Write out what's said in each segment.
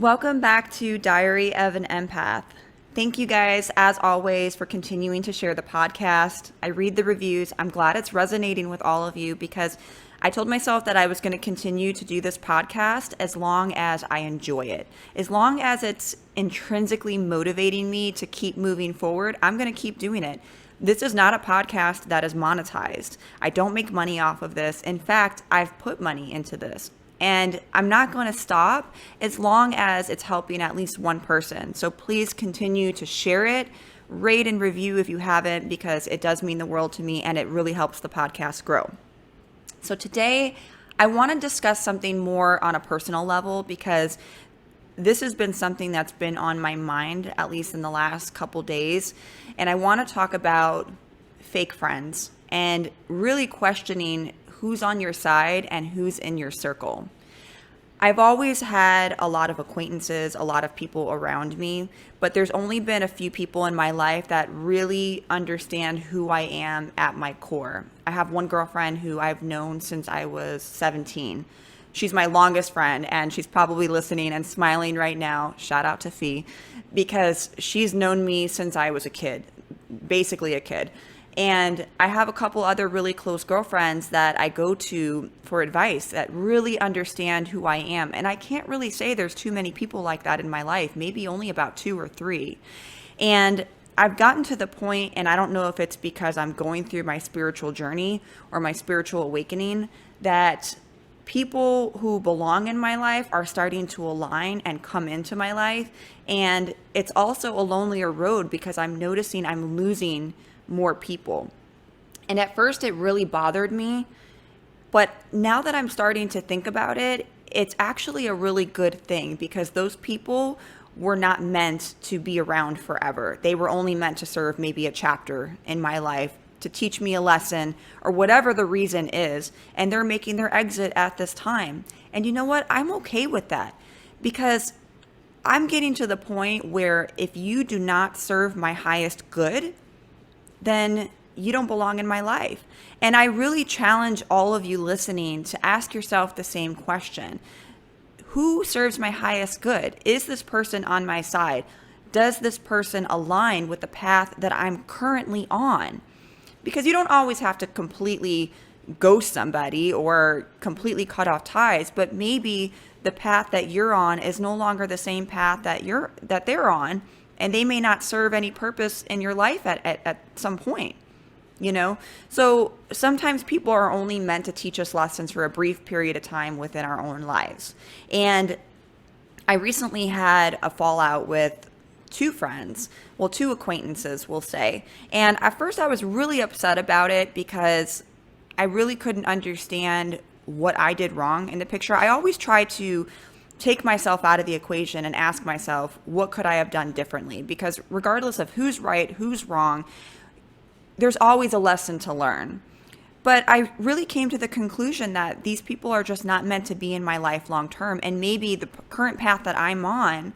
Welcome back to Diary of an Empath. Thank you guys, as always, for continuing to share the podcast. I read the reviews. I'm glad it's resonating with all of you because I told myself that I was going to continue to do this podcast as long as I enjoy it. As long as it's intrinsically motivating me to keep moving forward, I'm going to keep doing it. This is not a podcast that is monetized. I don't make money off of this. In fact, I've put money into this. And I'm not going to stop as long as it's helping at least one person. So please continue to share it, rate and review if you haven't, because it does mean the world to me and it really helps the podcast grow. So today I want to discuss something more on a personal level because this has been something that's been on my mind, at least in the last couple days. And I want to talk about fake friends and really questioning who's on your side and who's in your circle. I've always had a lot of acquaintances, a lot of people around me, but there's only been a few people in my life that really understand who I am at my core. I have one girlfriend who I've known since I was 17. She's my longest friend, and she's probably listening and smiling right now. Shout out to Fee, because she's known me since I was a kid, basically a kid. And I have a couple other really close girlfriends that I go to for advice that really understand who I am. And I can't really say there's too many people like that in my life, maybe only about 2 or 3. And I've gotten to the point, and I don't know if it's because I'm going through my spiritual journey or my spiritual awakening, that people who belong in my life are starting to align and come into my life. And it's also a lonelier road because I'm noticing I'm losing more people. And at first it really bothered me, but now that I'm starting to think about it, it's actually a really good thing because those people were not meant to be around forever. They were only meant to serve maybe a chapter in my life, to teach me a lesson or whatever the reason is, and they're making their exit at this time. And you know what? I'm okay with that because I'm getting to the point where if you do not serve my highest good, then you don't belong in my life. And I really challenge all of you listening to ask yourself the same question. Who serves my highest good? Is this person on my side? Does this person align with the path that I'm currently on? Because you don't always have to completely ghost somebody or completely cut off ties, but maybe the path that you're on is no longer the same path that they're on. And they may not serve any purpose in your life at some point, you know? So sometimes people are only meant to teach us lessons for a brief period of time within our own lives. And I recently had a fallout with 2 friends, well, 2 acquaintances, we'll say. And at first I was really upset about it because I really couldn't understand what I did wrong in the picture. I always try to take myself out of the equation and ask myself, what could I have done differently? Because regardless of who's right, who's wrong, there's always a lesson to learn. But I really came to the conclusion that these people are just not meant to be in my life long term. And maybe the current path that I'm on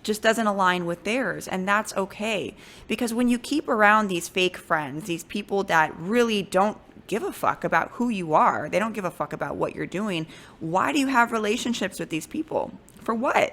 just doesn't align with theirs. And that's okay. Because when you keep around these fake friends, these people that really don't give a fuck about who you are, they don't give a fuck about what you're doing, why do you have relationships with these people? For what?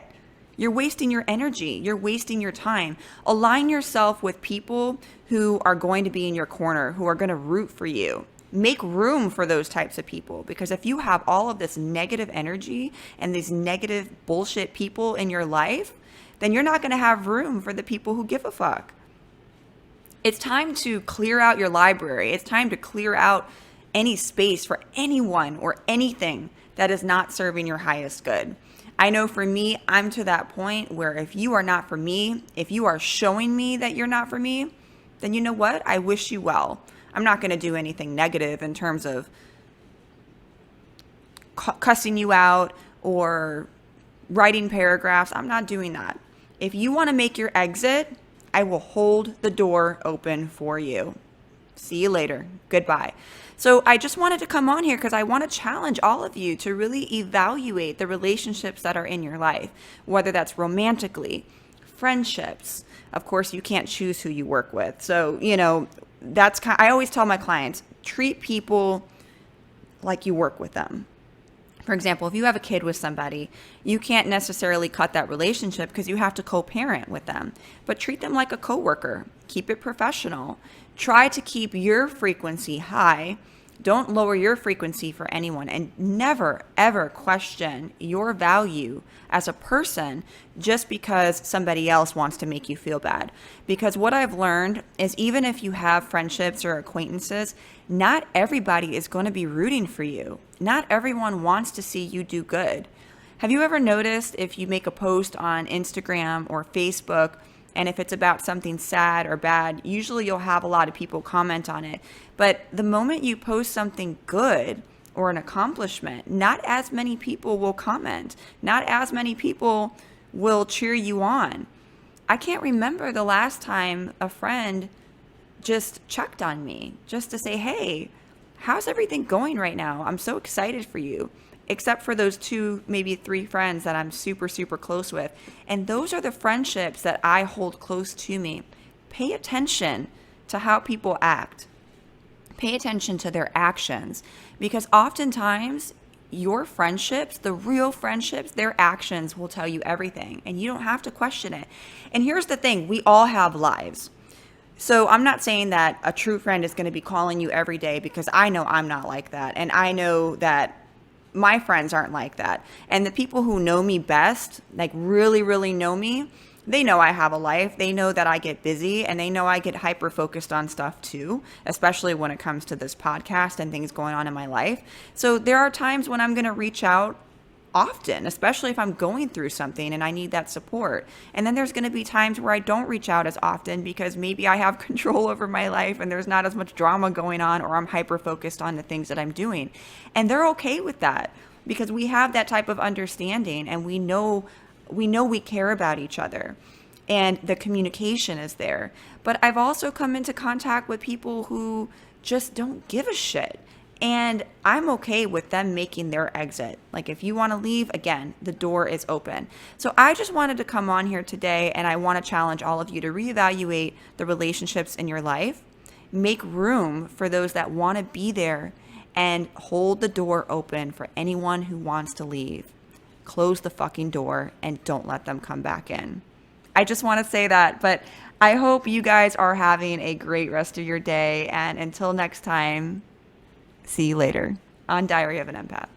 You're wasting your energy. You're wasting your time. Align yourself with people who are going to be in your corner, who are going to root for you. Make room for those types of people, because if you have all of this negative energy and these negative bullshit people in your life, then you're not going to have room for the people who give a fuck. It's time to clear out your library. It's time to clear out any space for anyone or anything that is not serving your highest good. I know for me, I'm to that point where if you are not for me, if you are showing me that you're not for me, then you know what? I wish you well. I'm not going to do anything negative in terms of cussing you out or writing paragraphs. I'm not doing that. If you want to make your exit, I will hold the door open for you. See you later. Goodbye. So I just wanted to come on here because I want to challenge all of you to really evaluate the relationships that are in your life, whether that's romantically, friendships. Of course, you can't choose who you work with. So, I always tell my clients, treat people like you work with them. For example, if you have a kid with somebody, you can't necessarily cut that relationship because you have to co-parent with them. But treat them like a coworker. Keep it professional. Try to keep your frequency high. Don't lower your frequency for anyone, and never, ever question your value as a person just because somebody else wants to make you feel bad. Because what I've learned is even if you have friendships or acquaintances, not everybody is going to be rooting for you. Not everyone wants to see you do good. Have you ever noticed if you make a post on Instagram or Facebook, and if it's about something sad or bad, usually you'll have a lot of people comment on it. But the moment you post something good or an accomplishment, not as many people will comment. Not as many people will cheer you on. I can't remember the last time a friend just checked on me just to say, hey, how's everything going right now? I'm so excited for you. Except for those 2, maybe 3 friends that I'm super, super close with. And those are the friendships that I hold close to me. Pay attention to how people act. Pay attention to their actions. Because oftentimes, your friendships, the real friendships, their actions will tell you everything. And you don't have to question it. And here's the thing, we all have lives. So I'm not saying that a true friend is going to be calling you every day, because I know I'm not like that. And I know that my friends aren't like that. And the people who know me best, like really, really know me, they know I have a life. They know that I get busy, and they know I get hyper focused on stuff too, especially when it comes to this podcast and things going on in my life. So there are times when I'm going to reach out often, especially if I'm going through something and I need that support. And then there's going to be times where I don't reach out as often because maybe I have control over my life and there's not as much drama going on, or I'm hyper focused on the things that I'm doing. And they're okay with that because we have that type of understanding, and we know we care about each other, and the communication is there. But I've also come into contact with people who just don't give a shit. And I'm okay with them making their exit. Like, if you want to leave, again, the door is open. So I just wanted to come on here today, and I want to challenge all of you to reevaluate the relationships in your life. Make room for those that want to be there, and hold the door open for anyone who wants to leave. Close the fucking door and don't let them come back in. I just want to say that, but I hope you guys are having a great rest of your day. And until next time, see you later on Diary of an Empath.